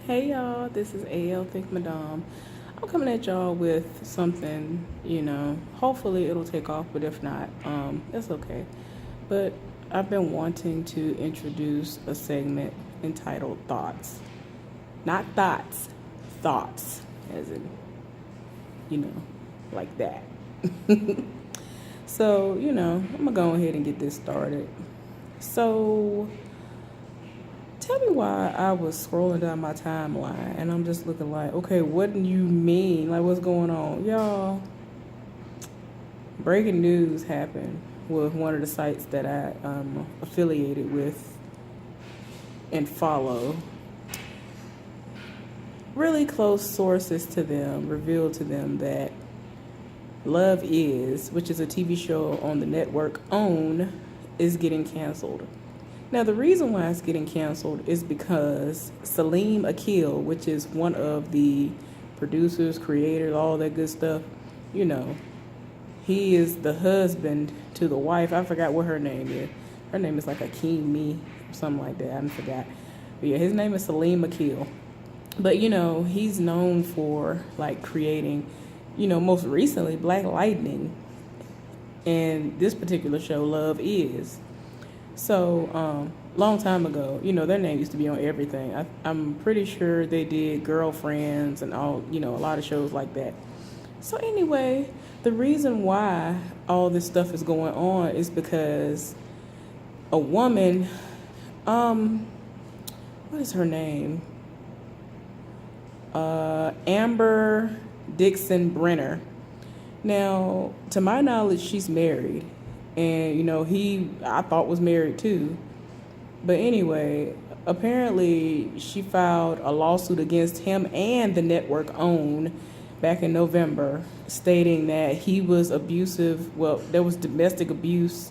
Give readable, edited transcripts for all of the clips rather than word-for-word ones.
Hey y'all, this is AL Think Madame. I'm coming at y'all with something, hopefully it'll take off, but if not, that's okay. But I've been wanting to introduce a segment entitled Thoughts. Not thoughts, thoughts, as in, you know, like that. So, I'm gonna go ahead and get this started. So, tell me why I was scrolling down my timeline and I'm just looking like, okay, what do you mean? Like, what's going on? Y'all, breaking news happened with one of the sites that I affiliated with and follow. Really close sources to them revealed to them that Love Is, which is a TV show on the network OWN, is getting canceled. Now, the reason why it's getting canceled is because Salim Akil, which is one of the producers, creators, all that good stuff, you know, he is the husband to the wife. I forgot what her name is. Her name is like Akeem or something like that. I forgot. But yeah, his name is Salim Akil. But, he's known for like creating, most recently Black Lightning. And this particular show, Love Is. So, long time ago, their name used to be on everything. I'm pretty sure they did Girlfriends and all, a lot of shows like that. So anyway, the reason why all this stuff is going on is because a woman, what is her name? Amber Dixon Brenner. Now, to my knowledge, she's married. And, I thought was married too. But anyway, apparently she filed a lawsuit against him and the network OWN back in November, stating that he was abusive. Well, there was domestic abuse.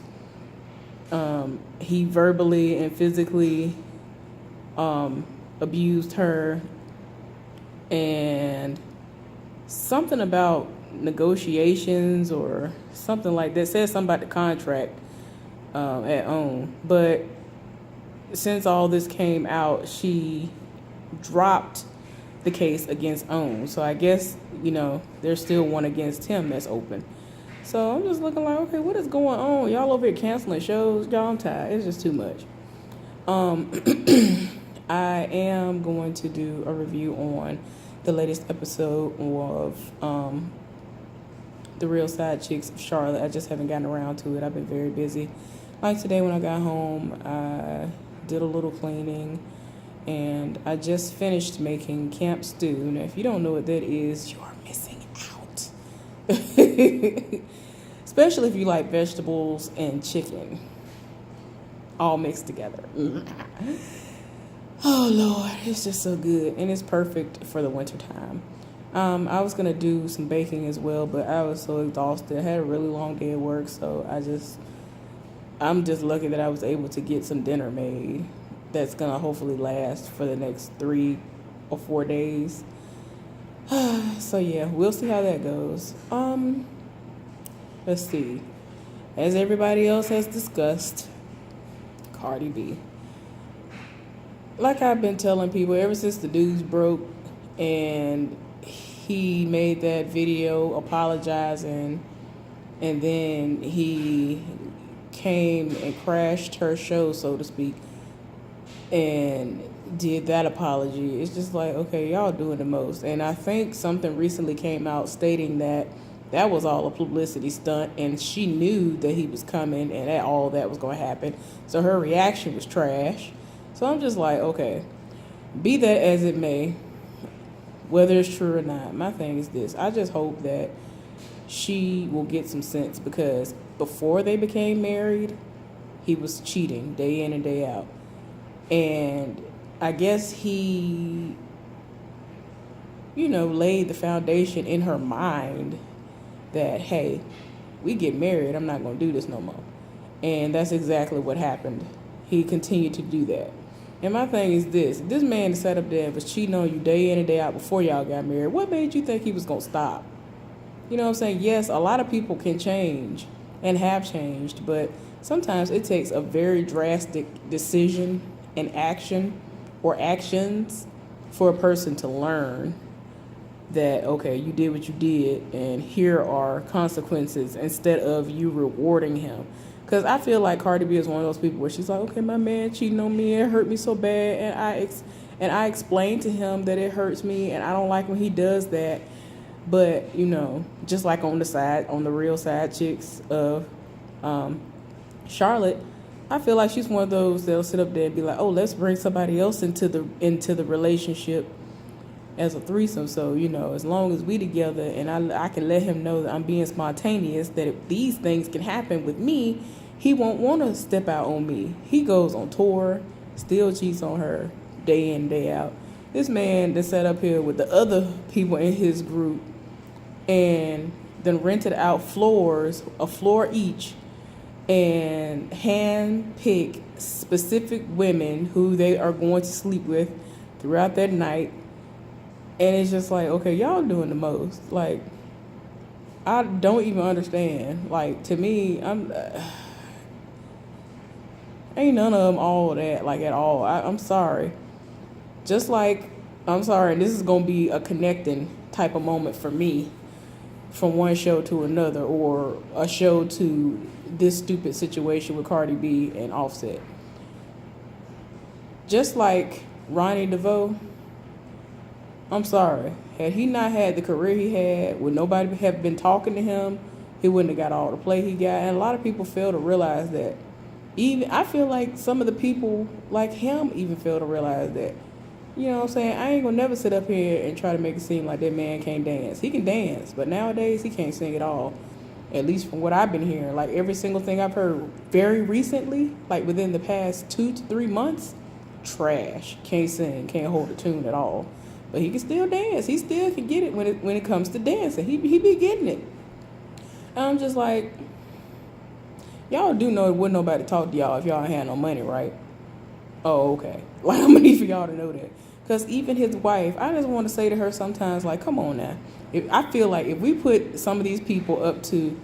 He verbally and physically abused her. And something about negotiations or something like that. Says something about the contract at OWN. But since all this came out, she dropped the case against OWN. So I guess, there's still one against him that's open. So I'm just looking like, okay, what is going on? Y'all over here canceling shows. Y'all, I'm tired. It's just too much. I am going to do a review on the latest episode of The Real Side Chicks of Charlotte. I just haven't gotten around to it. I've been very busy. Like today when I got home, I did a little cleaning and I just finished making camp stew. Now, if you don't know what that is, you are missing out. Especially if you like vegetables and chicken all mixed together. Oh, Lord, it's just so good. And it's perfect for the winter time. I was going to do some baking as well, but I was so exhausted. I had a really long day at work, so I'm just lucky that I was able to get some dinner made that's going to hopefully last for the next 3 or 4 days. So, yeah, we'll see how that goes. Let's see. As everybody else has discussed, Cardi B. Like I've been telling people ever since the news broke and he made that video apologizing and then he came and crashed her show, so to speak, and did that apology. It's just like, okay, y'all doing the most. And I think something recently came out stating that was all a publicity stunt and she knew that he was coming and that all that was going to happen. So her reaction was trash. So I'm just like, okay, be that as it may, whether it's true or not, my thing is this. I just hope that she will get some sense because before they became married, he was cheating day in and day out. And I guess he, laid the foundation in her mind that, hey, we get married, I'm not going to do this no more. And that's exactly what happened. He continued to do that. And my thing is this man sat up there and was cheating on you day in and day out before y'all got married. What made you think he was going to stop? You know what I'm saying? Yes, a lot of people can change and have changed, but sometimes it takes a very drastic decision and action or actions for a person to learn that, okay, you did what you did and here are consequences, instead of you rewarding him. Because I feel like Cardi B is one of those people where she's like, okay, my man cheating on me, it hurt me so bad, and I explained to him that it hurts me and I don't like when he does that. But, just like on the real side chicks of Charlotte, I feel like she's one of those that'll sit up there and be like, oh, let's bring somebody else into the relationship as a threesome. So, as long as we together and I can let him know that I'm being spontaneous, that if these things can happen with me, he won't want to step out on me. He goes on tour, still cheats on her day in, day out. This man that sat up here with the other people in his group and then rented out a floor each, and hand pick specific women who they are going to sleep with throughout that night. And it's just like, okay, y'all doing the most. Like, I don't even understand. Like, to me, ain't none of them all that, like, at all. I'm sorry. Just like, I'm sorry, and this is going to be a connecting type of moment for me from one show to another, or a show to this stupid situation with Cardi B and Offset. Just like Ronnie DeVoe, I'm sorry, had he not had the career he had, would nobody have been talking to him, he wouldn't have got all the play he got. And a lot of people fail to realize that. Even I feel like some of the people like him even fail to realize that. You know what I'm saying? I ain't gonna never sit up here and try to make it seem like that man can't dance. He can dance, but nowadays he can't sing at all. At least from what I've been hearing. Like, every single thing I've heard very recently, like within the past 2 to 3 months, trash. Can't sing, can't hold a tune at all. But he can still dance. He still can get it when it comes to dancing. He be getting it. And I'm just like, y'all do know it wouldn't nobody talk to y'all if y'all had no money, right? Oh, okay. Like, I'm gonna need for y'all to know that. Because even his wife, I just want to say to her sometimes, like, come on now. I feel like if we put some of these people up to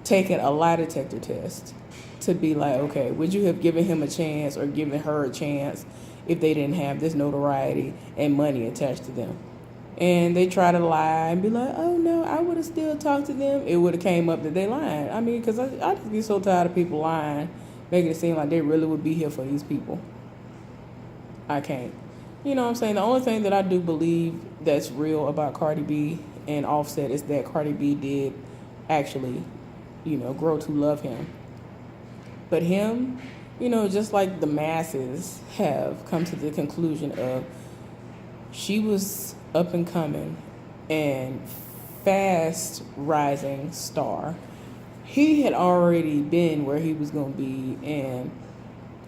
taking a lie detector test to be like, okay, would you have given him a chance or given her a chance if they didn't have this notoriety and money attached to them? And they try to lie and be like, oh, no, I would have still talked to them. It would have came up that they lying. I mean, because I just get so tired of people lying, making it seem like they really would be here for these people. I can't. You know what I'm saying? The only thing that I do believe that's real about Cardi B and Offset is that Cardi B did actually, grow to love him. But him, just like the masses have come to the conclusion of, she was up and coming and fast rising star. He had already been where he was going to be, and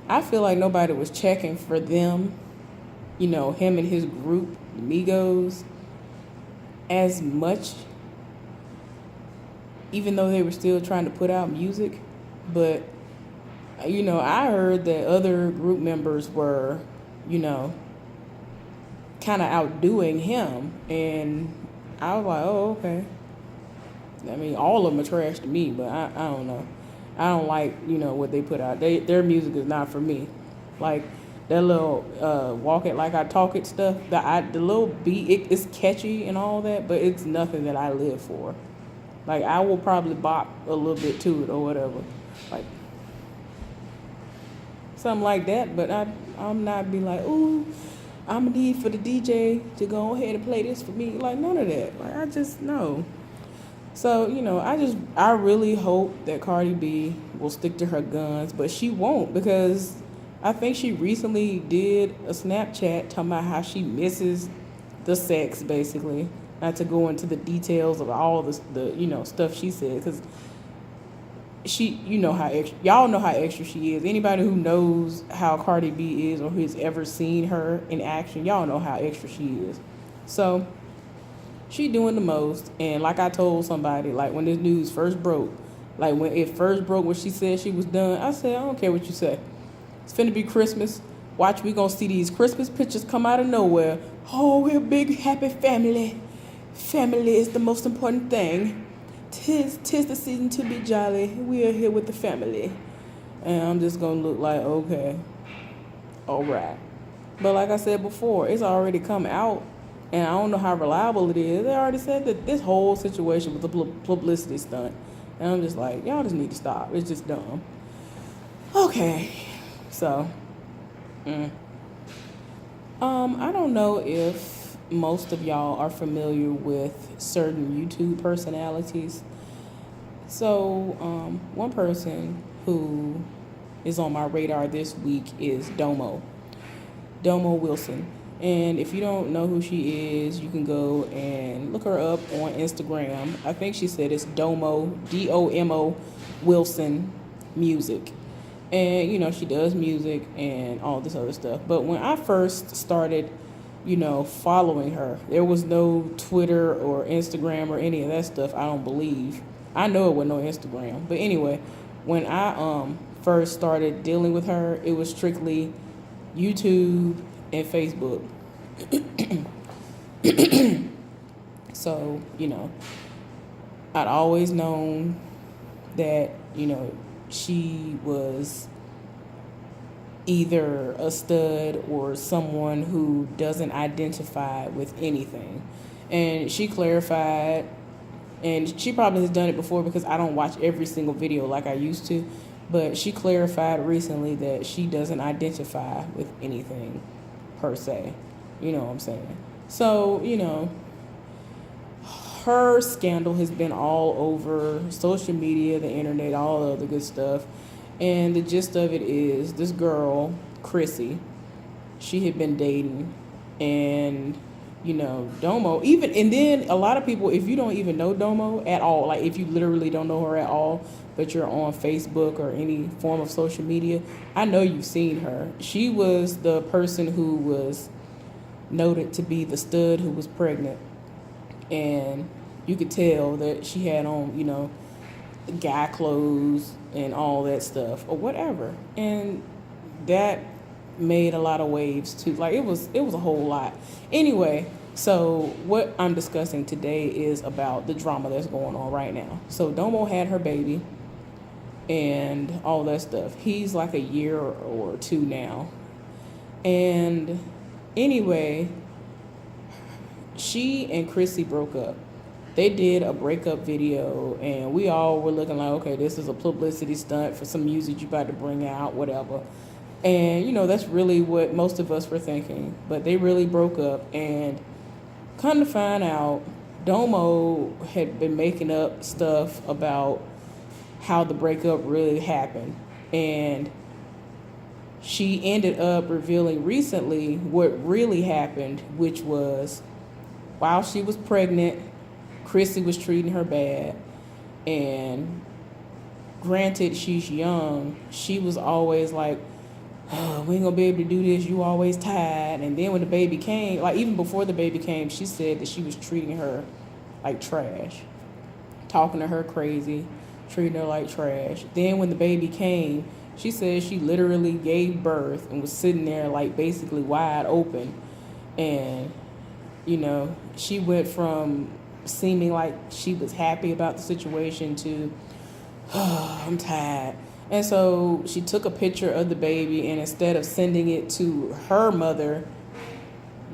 I feel like nobody was checking for them, him and his group, Migos, as much, even though they were still trying to put out music. But, I heard that other group members were, kind of outdoing him, and I was like, oh, okay. I mean, all of them are trash to me, but I don't know. I don't like, what they put out. Their music is not for me. Like, that little walk it like I talk it stuff, the little beat, it's catchy and all that, but it's nothing that I live for. Like, I will probably bop a little bit to it or whatever. Like, something like that, but I'm not be like, ooh, I'm going to need for the DJ to go ahead and play this for me. Like, none of that. Like, I just, no. So, I really hope that Cardi B will stick to her guns, but she won't, because I think she recently did a Snapchat talking about how she misses the sex, basically. Not to go into the details of all the stuff she said, because y'all know how extra she is. Anybody who knows how Cardi B is or who's ever seen her in action, y'all know how extra she is. So she doing the most. And like I told somebody, like when this news first broke, like when it first broke when she said she was done, I said, I don't care what you say. It's finna be Christmas. Watch, we gonna see these Christmas pictures come out of nowhere. Oh, we're a big happy family. Family is the most important thing. Tis the season to be jolly. We are here with the family. And I'm just gonna look like, okay, all right. But like I said before, it's already come out, and I don't know how reliable it is. They already said that this whole situation was a publicity stunt. And I'm just like, y'all just need to stop. It's just dumb. Okay. So, I don't know if most of y'all are familiar with certain YouTube personalities. So, one person who is on my radar this week is Domo Wilson. And if you don't know who she is, you can go and look her up on Instagram. I think she said it's Domo, Domo Wilson Music. And, she does music and all this other stuff. But when I first started, following her, there was no Twitter or Instagram or any of that stuff, I don't believe. I know it was no Instagram. But anyway, when I first started dealing with her, it was strictly YouTube and Facebook. So, I'd always known that, she was either a stud or someone who doesn't identify with anything. And she clarified, and she probably has done it before because I don't watch every single video like I used to, but she clarified recently that she doesn't identify with anything per se. You know what I'm saying? So, her scandal has been all over social media, the internet, all the other good stuff. And the gist of it is this girl, Chrissy, she had been dating, and Domo, and then a lot of people, if you don't even know Domo at all, like if you literally don't know her at all, but you're on Facebook or any form of social media, I know you've seen her. She was the person who was noted to be the stud who was pregnant, and you could tell that she had on, guy clothes and all that stuff or whatever, and that made a lot of waves too. Like it was a whole lot. Anyway, so what I'm discussing today is about the drama that's going on right now. So Domo had her baby and all that stuff. He's like a year or two now. And anyway, she and Chrissy broke up. They did a breakup video, and we all were looking like, okay, this is a publicity stunt for some music you about to bring out, whatever. And, that's really what most of us were thinking. But they really broke up, and come to find out, Domo had been making up stuff about how the breakup really happened. And she ended up revealing recently what really happened, which was while she was pregnant, Chrissy was treating her bad. And granted, she's young. She was always like, oh, we ain't gonna be able to do this. You always tired. And then when the baby came, like even before the baby came, she said that she was treating her like trash, talking to her crazy, treating her like trash. Then when the baby came, she said she literally gave birth and was sitting there like basically wide open. And, she went from seeming like she was happy about the situation to, oh, I'm tired. And so she took a picture of the baby, and instead of sending it to her mother,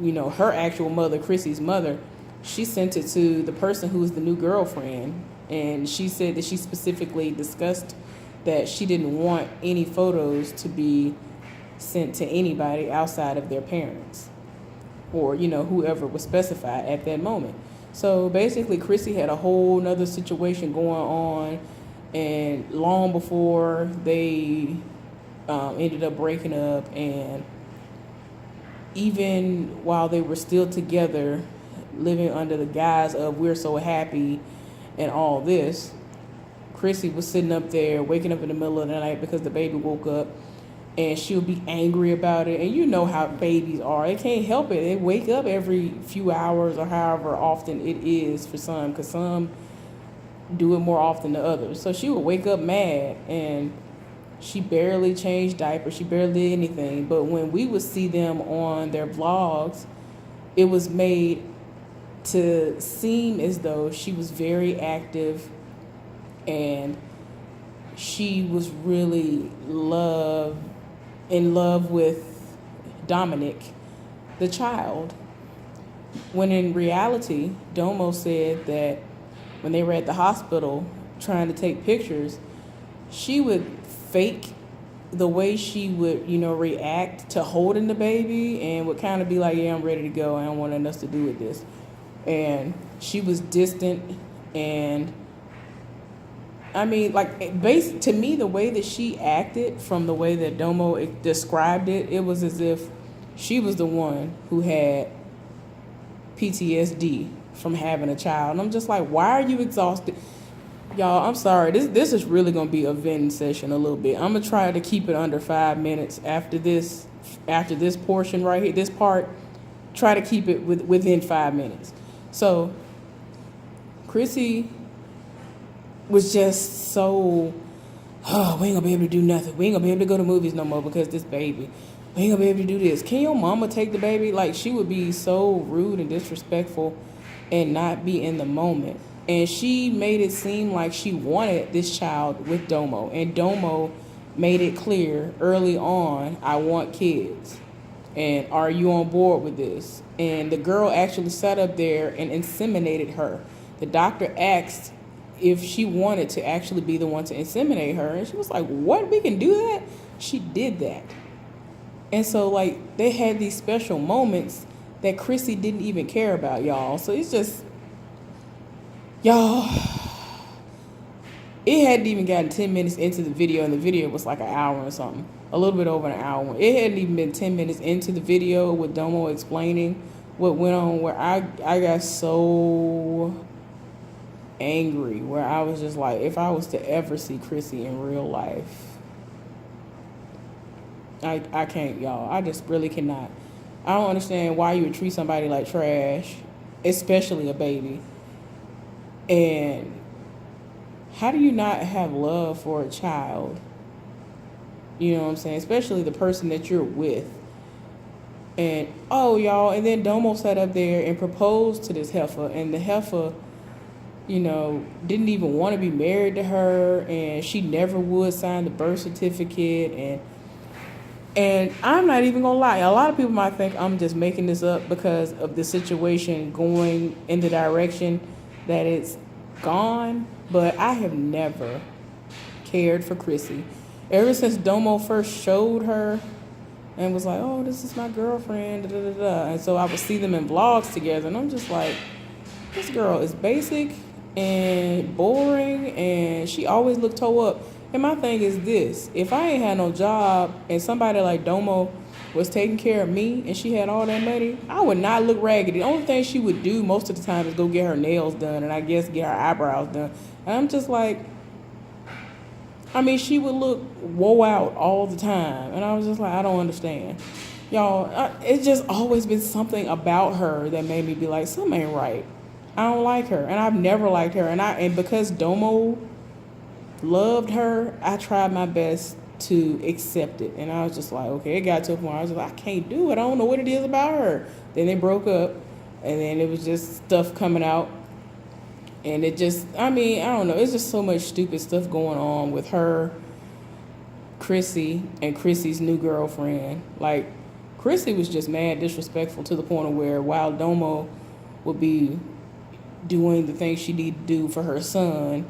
her actual mother, Chrissy's mother, she sent it to the person who was the new girlfriend. And she said that she specifically discussed that she didn't want any photos to be sent to anybody outside of their parents or, whoever was specified at that moment. So basically, Chrissy had a whole nother situation going on, and long before they ended up breaking up, and even while they were still together, living under the guise of we're so happy and all this, Chrissy was sitting up there, waking up in the middle of the night because the baby woke up, and she'll be angry about it. And you know how babies are. They can't help it. They wake up every few hours or however often it is for some, because some do it more often than others. So she would wake up mad, and she barely changed diapers. She barely did anything. But when we would see them on their vlogs, it was made to seem as though she was very active, and she was really in love with Dominic, the child. When in reality, Domo said that when they were at the hospital trying to take pictures, she would fake the way she would, react to holding the baby and would kind of be like, yeah, I'm ready to go. I don't want nothing else to do with this. And she was distant. And I mean, to me, the way that she acted from the way that Domo described it, it was as if she was the one who had PTSD from having a child. And I'm just like, why are you exhausted? Y'all, I'm sorry. This is really going to be a venting session a little bit. I'm going to try to keep it under 5 minutes after this portion right here, this part. Try to keep it within 5 minutes. So, Chrissy was just so, we ain't going to be able to do nothing. We ain't going to be able to go to movies no more because this baby. We ain't going to be able to do this. Can your mama take the baby? Like, she would be so rude and disrespectful and not be in the moment. And she made it seem like she wanted this child with Domo. And Domo made it clear early on, I want kids. And are you on board with this? And the girl actually sat up there and inseminated her. The doctor asked if she wanted to actually be the one to inseminate her. And she was like, what? We can do that? She did that. And so, they had these special moments that Chrissy didn't even care about, y'all. So it's just... Y'all, it hadn't even gotten 10 minutes into the video, and the video was like an hour or something. A little bit over an hour. It hadn't even been 10 minutes into the video with Domo explaining what went on, where I got so angry, where I was just like, if I was to ever see Chrissy in real life, I can't, y'all. I just really cannot. I don't understand why you would treat somebody like trash, especially a baby. And how do you not have love for a child? You know what I'm saying? Especially the person that you're with. And, y'all, and then Domo sat up there and proposed to this heifer. And the heifer, didn't even want to be married to her. And she never would sign the birth certificate. And I'm not even going to lie. A lot of people might think I'm just making this up because of the situation going in the direction that it's gone, but I have never cared for Chrissy. Ever since Domo first showed her and was like, oh, this is my girlfriend, da, da, da, da. And so I would see them in vlogs together, and I'm just like, this girl is basic and boring, and she always looked toe up. And my thing is this, if I ain't had no job and somebody like Domo was taking care of me and she had all that money, I would not look raggedy. The only thing she would do most of the time is go get her nails done and I guess get her eyebrows done. And I'm just like, she would look woe out all the time. And I was just like, I don't understand. Y'all, it's just always been something about her that made me be like, something ain't right. I don't like her. And I've never liked her. And because Domo loved her, I tried my best to accept it. And I was just like, okay, it got to a point where I was just like, I can't do it. I don't know what it is about her. Then they broke up, and then it was just stuff coming out. And it just, I don't know. It's just so much stupid stuff going on with her, Chrissy, and Chrissy's new girlfriend. Like, Chrissy was just mad disrespectful to the point of where while Domo would be doing the things she needed to do for her son,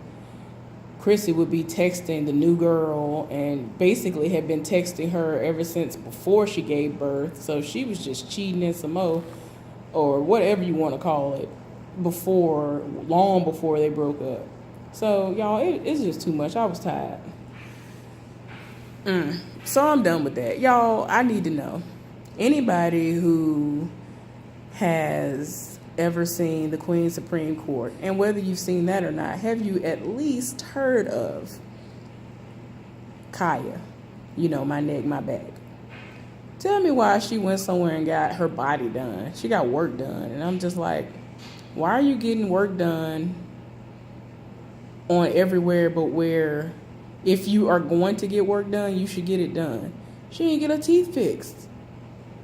Chrissy would be texting the new girl and basically had been texting her ever since before she gave birth. So she was just cheating in some more, or whatever you want to call it, long before they broke up. So, y'all, it's just too much. I was tired. So I'm done with that. Y'all, I need to know. Anybody who has ever seen the Queen's Supreme Court, and whether you've seen that or not, have you at least heard of Khia? My neck, my back. Tell me why she went somewhere and got her body done. She got work done. And I'm just like, why are you getting work done on everywhere but where if you are going to get work done, you should get it done? She didn't get her teeth fixed.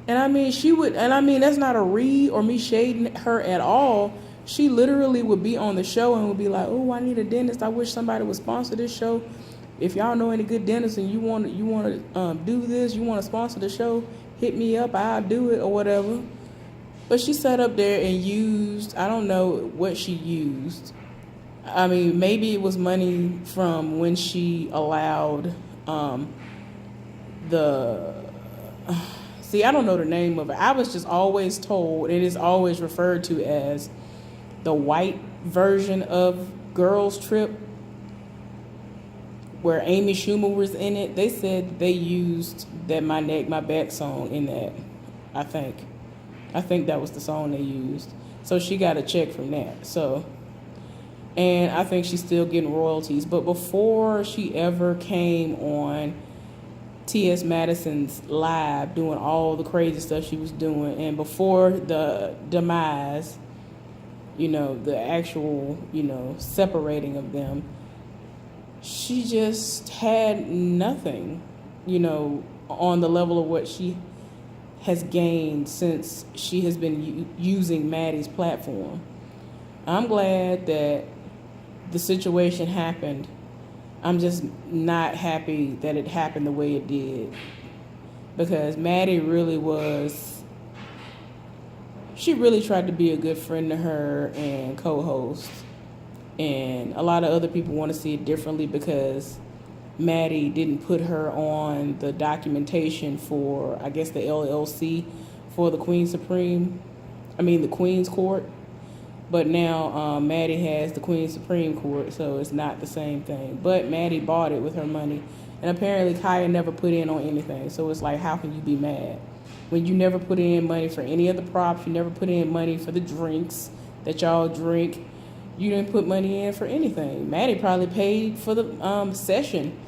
And she would, and that's not a read or me shading her at all. She literally would be on the show and would be like, oh, I need a dentist. I wish somebody would sponsor this show. If y'all know any good dentists and you want to do this, you want to sponsor the show, hit me up, I'll do it or whatever. But she sat up there and used, I don't know what she used. I mean, maybe it was money from when she allowed the. See, I don't know the name of it. I was just always told, it is always referred to as the white version of Girls Trip, where Amy Schumer was in it. They said they used that My Neck, My Back song in that, I think. I think that was the song they used. So she got a check from that. So, and I think she's still getting royalties. But before she ever came on T.S. Madison's live doing all the crazy stuff she was doing, and before the demise, the actual, separating of them, she just had nothing, on the level of what she has gained since she has been using Maddie's platform. I'm glad that the situation happened. I'm just not happy that it happened the way it did, because Maddie she really tried to be a good friend to her and co-host. And a lot of other people want to see it differently because Maddie didn't put her on the documentation for, I guess, the LLC for the Queen's Court. But now Maddie has the Queen's Supreme Court, so it's not the same thing. But Maddie bought it with her money. And apparently Khia never put in on anything. So it's like, how can you be mad? When you never put in money for any of the props, you never put in money for the drinks that y'all drink. You didn't put money in for anything. Maddie probably paid for the session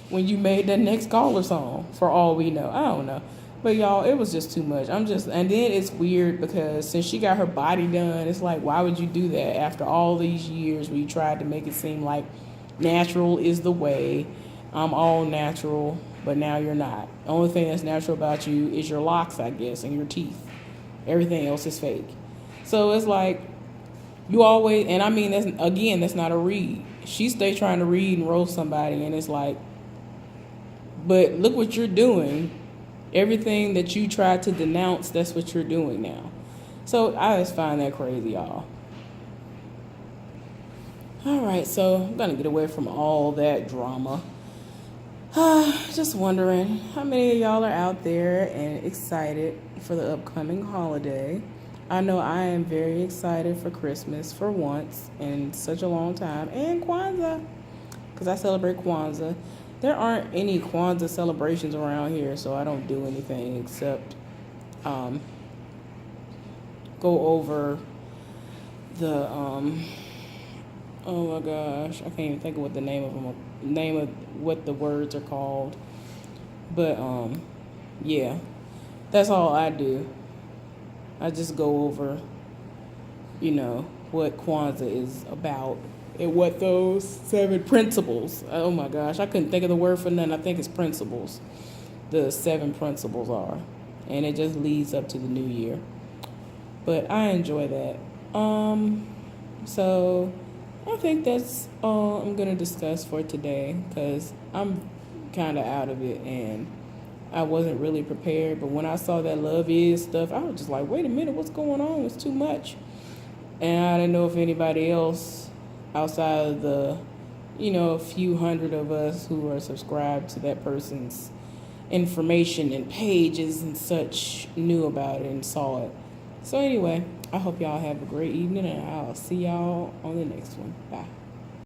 when you made that Next Caller song, for all we know. I don't know. But y'all, it was just too much. And then it's weird because since she got her body done, it's like, why would you do that after all these years where you tried to make it seem like natural is the way, I'm all natural, but now you're not. The only thing that's natural about you is your locks, I guess, and your teeth. Everything else is fake. So it's like, you always, and I mean, that's not a read. She stay trying to read and roast somebody, and it's like, but look what you're doing. Everything that you tried to denounce, that's what you're doing now. So I just find that crazy, y'all. All right, so I'm going to get away from all that drama. Just wondering how many of y'all are out there and excited for the upcoming holiday. I know I am very excited for Christmas for once in such a long time, and Kwanzaa, because I celebrate Kwanzaa. There aren't any Kwanzaa celebrations around here, so I don't do anything except go over the oh my gosh, I can't even think of what the name of what the words are called. But yeah, that's all I do. I just go over, what Kwanzaa is about and what those 7 principles. Oh my gosh, I couldn't think of the word for nothing. I think it's principles. The 7 principles are, and it just leads up to the new year. But I enjoy that. So I think that's all I'm gonna discuss for today, because I'm kind of out of it and I wasn't really prepared. But when I saw that Love Is stuff, I was just like, wait a minute, what's going on? It's too much. And I didn't know if anybody else outside of the, few hundred of us who are subscribed to that person's information and pages and such knew about it and saw it. So anyway, I hope y'all have a great evening, and I'll see y'all on the next one. Bye.